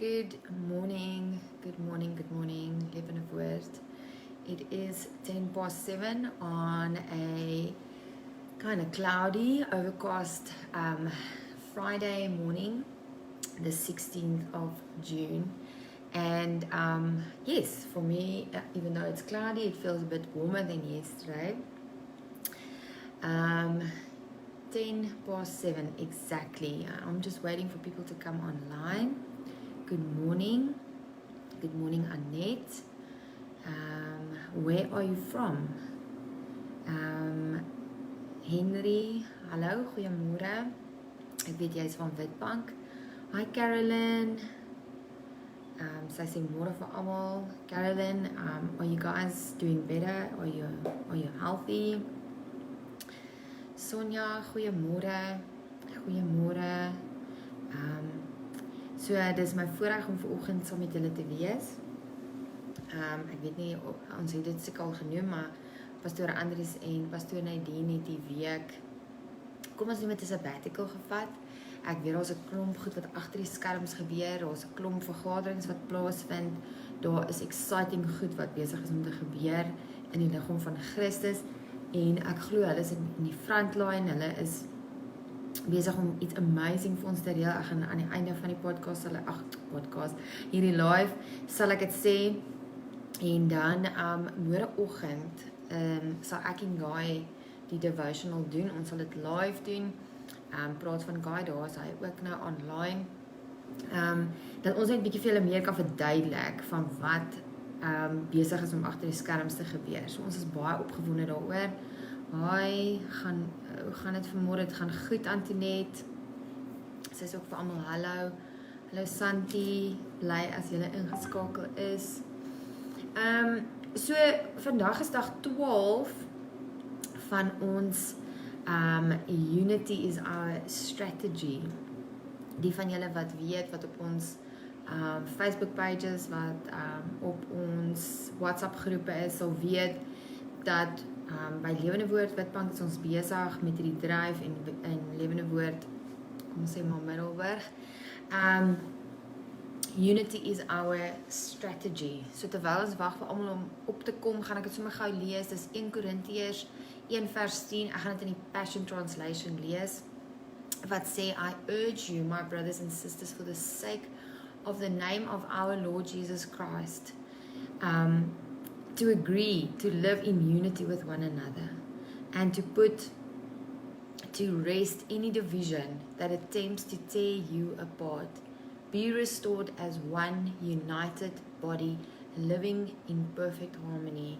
Good morning, Lewende Woord. It is 7:10 on a kind of cloudy, overcast Friday morning, the 16th of June. And yes, for me, even though it's cloudy, it feels a bit warmer than yesterday. 7:10 exactly. I'm just waiting for people to come online. Good morning, Annette. Where are you from? Henry, hallo, goeiemôre. Ek weet jy is van Witbank. Hi Carolyn. Sy sê môre vir almal. Carolyn, are you guys doing better? Are you healthy? Sonja, goeiemôre. So dis my voorreg om vanoggend saam met julle te wees. Ek weet nie, ons het dit seker al genoem, maar Pastoor Andries en Pastoor Nadine het die week, kom ons noem het 'n sabbatical gevat. Ek weet daar's 'n klomp goed wat agter die skerms gebeur, daar's 'n klomp vergaderings wat plaasvind, daar is exciting goed wat besig is om te gebeur in die liggaam van Christus, en ek glo hulle is in die frontline, hulle is besig om iets amazing vir ons te deel. Ek gaan aan die einde van die podcast, hierdie live, sal ek dit sê, en dan môreoggend sal ek en Guy die devotional doen, ons sal dit live doen, praat van Guy, daar is hy ook nou online, dat ons net bietjie vir julle meer kan verduidelik van wat besig is om agter die skerms te gebeur. So ons is baie opgewonde daaroor. Hi, hoe gaan dit vanmôre? Dit gaan goed, Antoinette. Sy is ook vir almal hallo. Hallo Santi, bly as julle ingeskakel is. So vandag is dag 12 van ons Unity is our strategy. Die van julle wat weet, wat op ons Facebook pages, wat op ons WhatsApp groepe is, sal weet dat by Lewende Woord Witbank is ons besig met die dryf en Lewende Woord, kom ons sê maar Middelburg. Unity is our strategy. So terwyl ons wag vir almal om op te kom, gaan ek dit sommer gou lees. Dis 1 Korintiërs 1:10. Ek gaan dit in die Passion Translation lees. Wat sê, I urge you, my brothers and sisters, for the sake of the name of our Lord Jesus Christ, to agree to live in unity with one another, and to put to rest any division that attempts to tear you apart. Be restored as one united body, living in perfect harmony.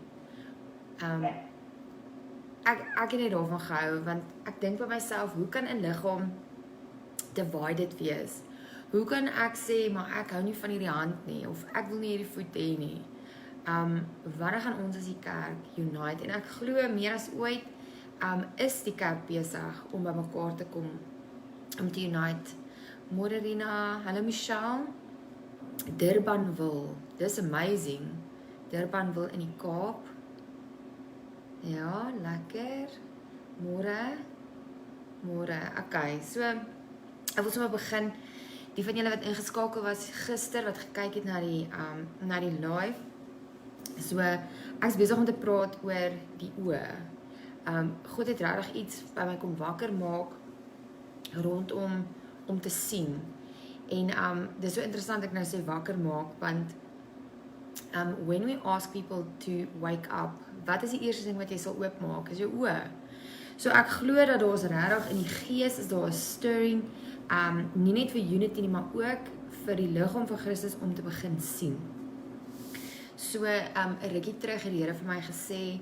Ek het net daarvan gehou, want ek dink by myself, hoe kan 'n liggaam divided wees? Hoe kan ek sê, maar ek hou nie van hierdie hand nie, of ek wil nie hierdie voet hê nie? Wanneer gaan ons as die kerk unite? En ek glo meer as ooit, is die kerk besig om by mekaar te kom, om te unite. Morena, hallo Michelle, Durbanville, dis amazing, Durbanville in die Kaap, ja, lekker, môre, okay, so, ek wil sommer begin, die van julle wat ingeskakel was gister, wat gekyk het na die live, so, ek is besig om te praat oor die oë. God het regtig iets by my kom wakker maak, rondom om te sien. En dis so interessant ek nou sê wakker maak, want when we ask people to wake up, wat is die eerste ding wat jy sal oopmaak? Is jou oë. So ek glo dat daar is regtig in die gees, is daar 'n stirring, nie net vir unity nie, maar ook vir die liggaam van Christus om te begin sien. So 'n rukkie terug het die Here vir my gesê,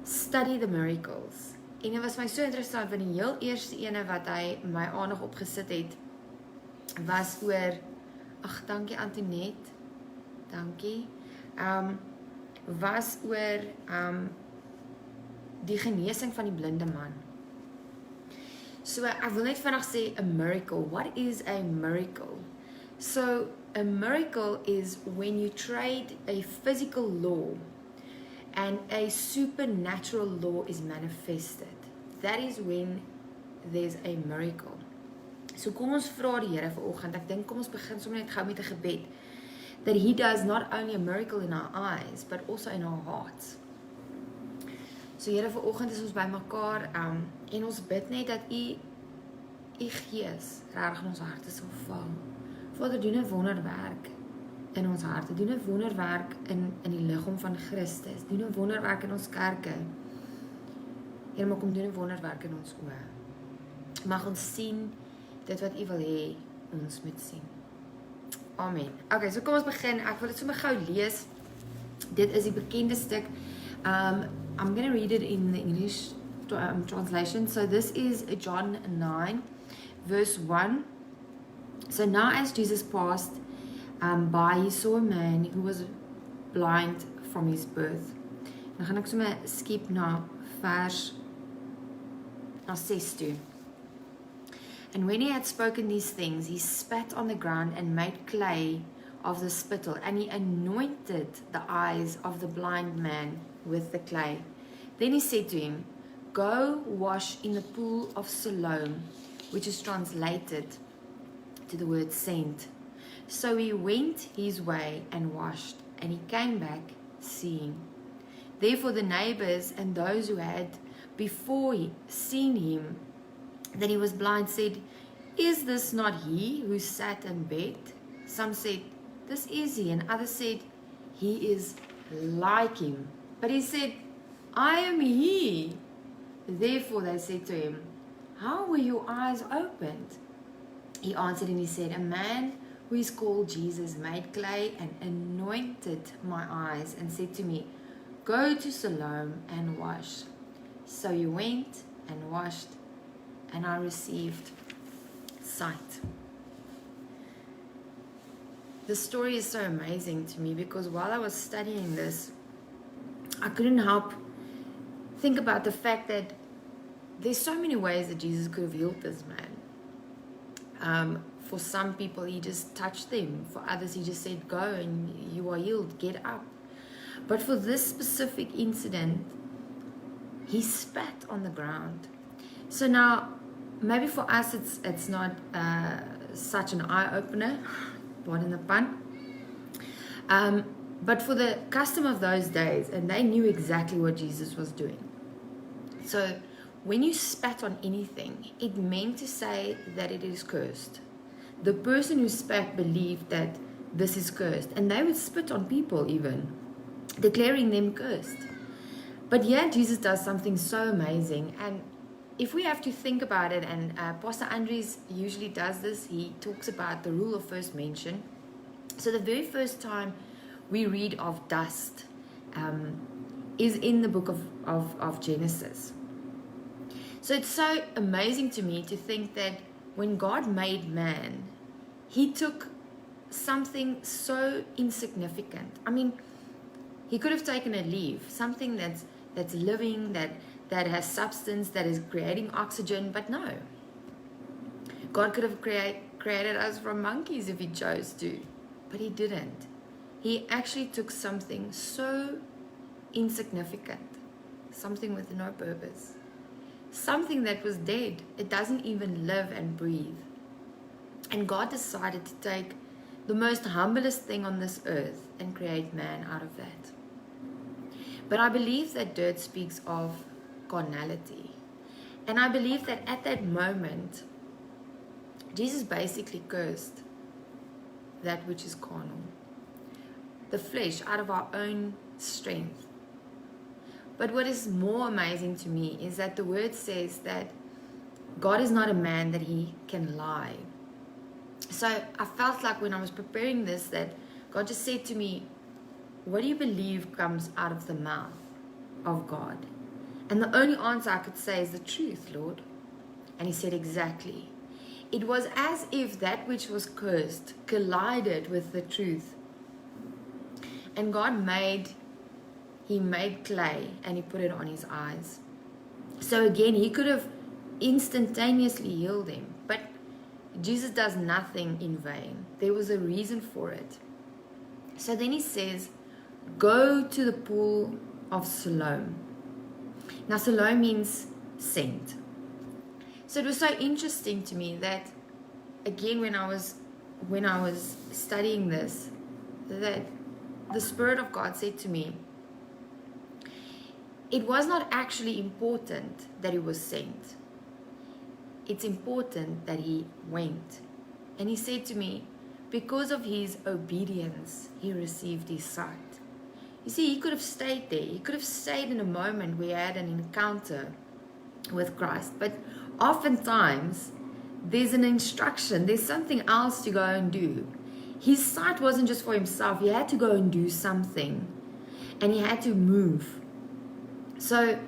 study the miracles. En dit was my so interessant, want die heel eerste ene wat hy my aandag opgesit het, was oor, dankie Antoinette, dankie, was oor die genesing van die blinde man. So ek wil net vinnig sê, a miracle. What is a miracle? So a miracle is when you trade a physical law and a supernatural law is manifested. That is when there's a miracle. So kom ons vra die Here vanoggend. Ek dink kom ons begin sommer net gou met 'n gebed. That He does not only a miracle in our eyes, but also in our hearts. So Here, vanoggend is ons by mekaar en ons bid net dat U Gees regtig in ons harte sal val. Vader, doen 'n wonderwerk in ons harte. Doen 'n wonderwerk in die liggaam van Christus. Doen 'n wonderwerk in ons kerke. Here, maar kom doen 'n wonderwerk in ons oë. Mag ons sien dit wat U wil hê ons moet sien. Amen. Okay, so kom ons begin. Ek wil dit sommer gou lees. Dit is die bekende stuk. I'm going to read it in the English translation. So this is John 9, verse 1. So now as Jesus passed by, he saw a man who was blind from his birth. Dan gaan ek sommer skip na vers 6 toe. And when he had spoken these things, he spat on the ground and made clay of the spittle, and he anointed the eyes of the blind man with the clay. Then he said to him, "Go wash in the pool of Siloam," which is translated to the word sent. So he went his way and washed, and he came back seeing. Therefore the neighbors and those who had before seen him that he was blind said, "Is this not he who sat and begged?" Some said, "This is he," and others said, "He is like him." But he said, "I am he." Therefore they said to him, "How were your eyes opened?" He answered and he said, "A man who is called Jesus made clay and anointed my eyes and said to me, 'Go to Siloam and wash.' So he went and washed, and I received sight." The story is so amazing to me because while I was studying this, I couldn't help think about the fact that there's so many ways that Jesus could have healed this man. For some people, he just touched them. For others, he just said, "Go and you are healed, get up." But for this specific incident, he spat on the ground. So now, maybe for us, it's not such an eye-opener, pardon the pun. But for the custom of those days, and they knew exactly what Jesus was doing. So when you spat on anything, it meant to say that it is cursed. The person who spat believed that this is cursed, and they would spit on people even, declaring them cursed. But here Jesus does something so amazing, and if we have to think about it, and Pastor Andres usually does this, he talks about the rule of first mention. So the very first time we read of dust is in the book of Genesis. So it's so amazing to me to think that when God made man, he took something so insignificant. I mean, he could have taken a leaf, something that's living, that has substance, that is creating oxygen, but no. God could have created us from monkeys if he chose to, but he didn't. He actually took something so insignificant, something with no purpose, something that was dead. It doesn't even live and breathe. And God decided to take the most humblest thing on this earth and create man out of that. But I believe that dirt speaks of carnality. And I believe that at that moment, Jesus basically cursed that which is carnal, the flesh, out of our own strength. But what is more amazing to me is that the word says that God is not a man that he can lie. So I felt like when I was preparing this that God just said to me, "What do you believe comes out of the mouth of God?" And the only answer I could say is the truth, Lord. And he said, exactly. It was as if that which was cursed collided with the truth. And God made clay and he put it on his eyes. So again, he could have instantaneously healed him, but Jesus does nothing in vain. There was a reason for it. So then he says, "Go to the pool of Siloam." Now Siloam means sent. So it was so interesting to me that again, when I was studying this, that the Spirit of God said to me, it was not actually important that he was sent. It's important that he went. And he said to me, because of his obedience, he received his sight. You see, he could have stayed there. He could have stayed in a moment where he had an encounter with Christ. But oftentimes, there's an instruction. There's something else to go and do. His sight wasn't just for himself. He had to go and do something. And he had to move. So,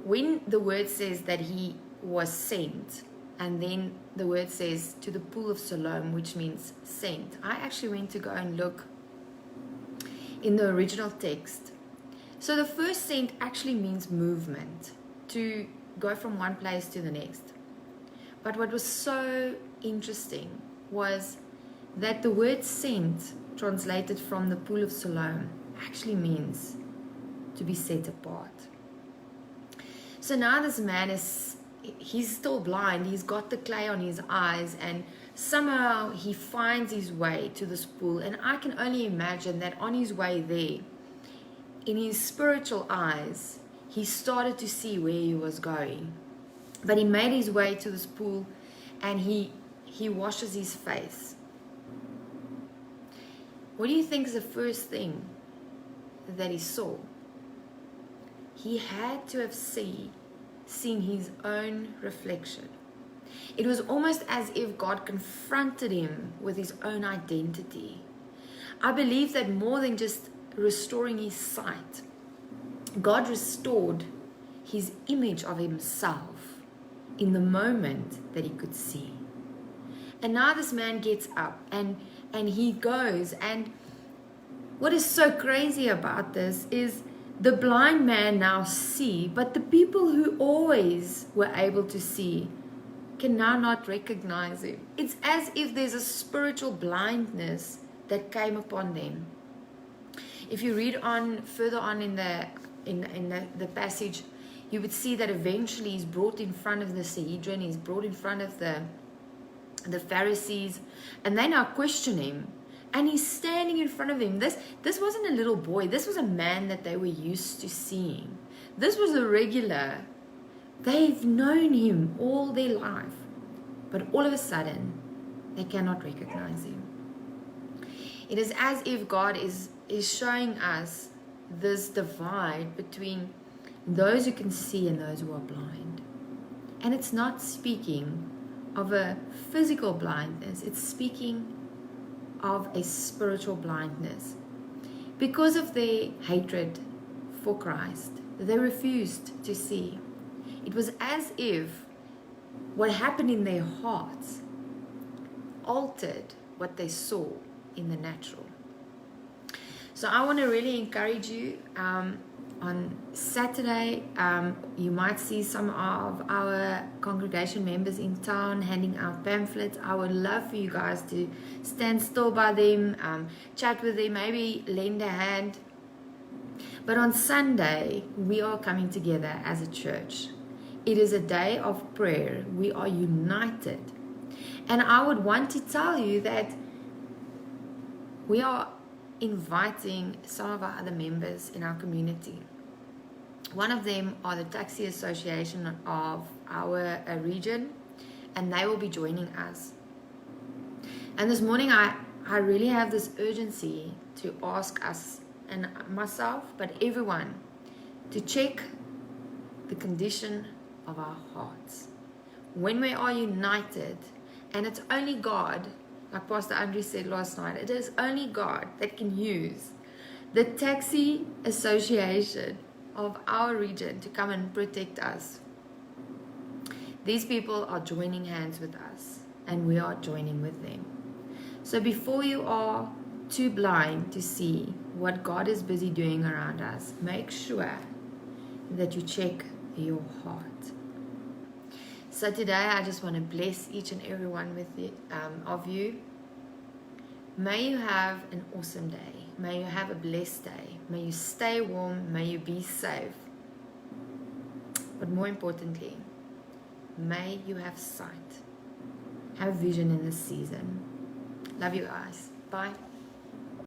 when the word says that he was sent, and then the word says to the pool of Siloam, which means sent, I actually went to go and look in the original text. So the first sent actually means movement, to go from one place to the next. But what was so interesting was that the word sent, translated from the pool of Siloam, actually means to be set apart. So now this man he's still blind. He's got the clay on his eyes, and somehow he finds his way to this pool. And I can only imagine that on his way there, in his spiritual eyes, he started to see where he was going. But he made his way to this pool, and he washes his face. What do you think is the first thing that he saw? He had to have seen his own reflection. It was almost as if God confronted him with his own identity. I believe that more than just restoring his sight, God restored his image of himself in the moment that he could see. And now this man gets up and he goes, and what is so crazy about this is the blind man now see, but the people who always were able to see can now not recognize him. It's as if there's a spiritual blindness that came upon them. If you read on further on in the passage, you would see that eventually he's brought in front of the Sanhedrin, he's brought in front of the Pharisees, and they now question him. And he's standing in front of him. This wasn't a little boy. This was a man that they were used to seeing. This was a regular. They've known him all their life. But all of a sudden, they cannot recognize him. It is as if God is showing us this divide between those who can see and those who are blind. And it's not speaking of a physical blindness. It's speaking of a spiritual blindness. Because of their hatred for Christ, they refused to see. It was as if what happened in their hearts altered what they saw in the natural. So I want to really encourage you. On Saturday, you might see some of our congregation members in town handing out pamphlets. I would love for you guys to stand still by them, chat with them, maybe lend a hand. But on Sunday, we are coming together as a church. It is a day of prayer. We are united. And I would want to tell you that we are inviting some of our other members in our community. One of them are the Taxi Association of our region, and they will be joining us. And this morning I really have this urgency to ask us, and myself, but everyone, to check the condition of our hearts. When we are united, and it's only God, like Pastor Andre said last night, it is only God that can use the Taxi Association of our region to come and protect us. These people are joining hands with us, and we are joining with them. So before you are too blind to see what God is busy doing around us, make sure that you check your heart. So today I just want to bless each and every one of you. May you have an awesome day. May you have a blessed day. May you stay warm. May you be safe. But more importantly, may you have sight. Have vision in this season. Love you guys. Bye.